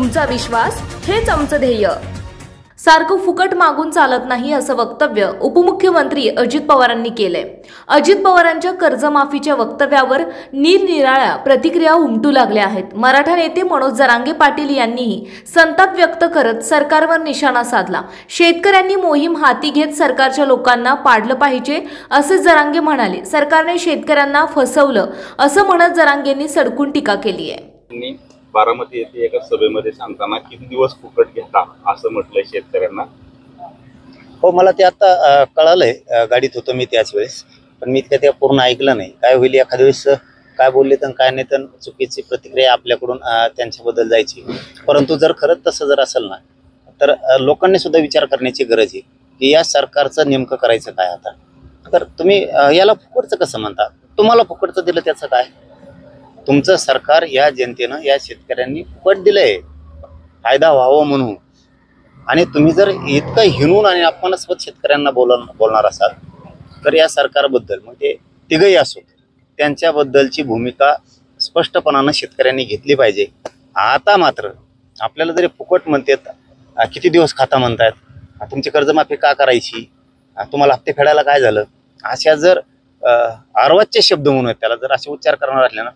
तुमचा विश्वास हेच आमचं ध्येय। सारखं फुकट मागून चालत नाही असं वक्तव्य उपमुख्यमंत्री अजित पवारांनी केलंय। अजित पवारांच्या कर्जमाफीच्या वक्तव्यावर निरनिराळ्या प्रतिक्रिया उमटू लागल्या आहेत। मराठा नेते मनोज जरांगे पाटील यांनीही संताप व्यक्त करत सरकारवर निशाणा साधला। शेतकऱ्यांनी मोहीम हाती घेत सरकारच्या लोकांना पाडलं पाहिजे असे जरांगे म्हणाले। सरकारने शेतकऱ्यांना फसवलं असं म्हणत जरांगेंनी सडकून टीका केली आहे। बारामती येथे एका सभेमध्ये सांगताना किती दिवस फुकट घेता असं म्हटलंय शेतकऱ्यांना। हो, मला ते आता कळालंय, गाडीत होतो मी त्याच वेळेस, पण मी ते पूर्ण ऐकलं नाही। काय होईल एखाद्या वेळेस काय बोलले तर काय नाही तर चुकीची प्रतिक्रिया आपल्याकडून त्यांच्याबद्दल जायची। परंतु जर खरंच तसं जर असेल ना तर लोकांनी सुद्धा विचार करण्याची गरज आहे की या सरकारचं नेमकं करायचं काय। आता तर तुम्ही याला फुकटचं कसं म्हणता? तुम्हाला फुकटचं दिलं त्याचं काय? तुमचं सरकार या जनतेनं या शेतकऱ्यांनी फुकट दिलंय फायदा व्हावं म्हणून, आणि तुम्ही जर इतकं हिणून आणि अपमानास्पद शेतकऱ्यांना बोलणार असाल तर या सरकारबद्दल मग ते तिघही असो त्यांच्याबद्दलची भूमिका स्पष्टपणानं शेतकऱ्यांनी घेतली पाहिजे। आता मात्र आपल्याला जरी फुकट म्हणतात, किती दिवस खाता म्हणतायत, तुमची कर्जमाफी का करायची, तुम्हाला हप्ते फेडायला काय झालं, अशा जर अर्वाच्य शब्द म्हणून त्याला जर असे उच्चार करणार असले ना,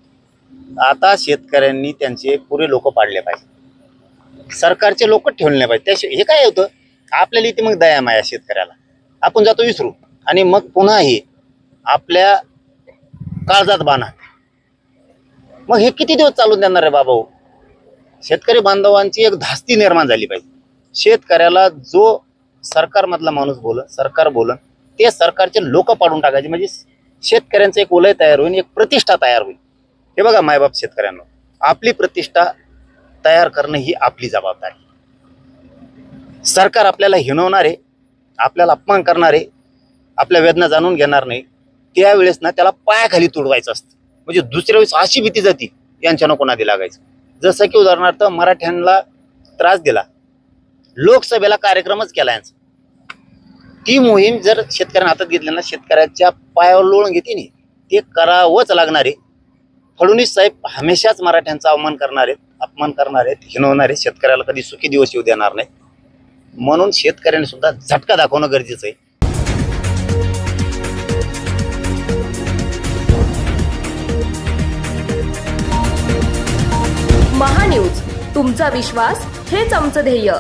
आता शेतकऱ्यांनी त्यांचे पुरे लोक पाडले पाहिजे, सरकारचे लोक ठेवले नाही पाहिजे। त्या हे काय होतं आपल्याला इथे मग दया माया शेतकऱ्याला आपण जातो विसरू आणि मग पुन्हा हे आपल्या काळजात बाणा। मग हे किती दिवस चालून देणार आहे बाबा? शेतकरी बांधवांची एक धास्ती निर्माण झाली पाहिजे। शेतकऱ्याला जो सरकारमधला माणूस सरकार बोलन ते सरकारचे लोक पाडून टाकायचे, म्हणजे शेतकऱ्यांचं एक वलय तयार होईल, एक प्रतिष्ठा तयार होईल। हे बघा मायबाप शेतकऱ्यांना, आपली प्रतिष्ठा तयार करणं ही आपली जबाबदारी। सरकार आपल्याला हिणवणार आहे, आपल्याला अपमान करणार आहे, आपल्या वेदना जाणून घेणार नाही, त्यावेळेस ना त्याला पायाखाली तुडवायचं असतं। म्हणजे दुसऱ्या वेळेस अशी भीती जाती यांच्या नको नादी लागायचं। जसं की उदाहरणार्थ मराठ्यांना त्रास दिला, लोकसभेला कार्यक्रमच केला यांचा, ती मोहीम जर शेतकऱ्यांना हातात घेतली ना शेतकऱ्याच्या पायावर लोळून घेते नाही, ते करावंच लागणार आहे। फडणवीस साहेब हमेशाच मराठ्यांचा अपमान करणार आहेत, हिणवणार आहेत, शेतकऱ्याला कधी सुखी दिवस येऊ देणार नाही। म्हणून शेतकऱ्यांनी सुद्धा झटका दाखवणं गरजेचं आहे। महान्यूज, तुमचा विश्वास हेच आमचं ध्येय।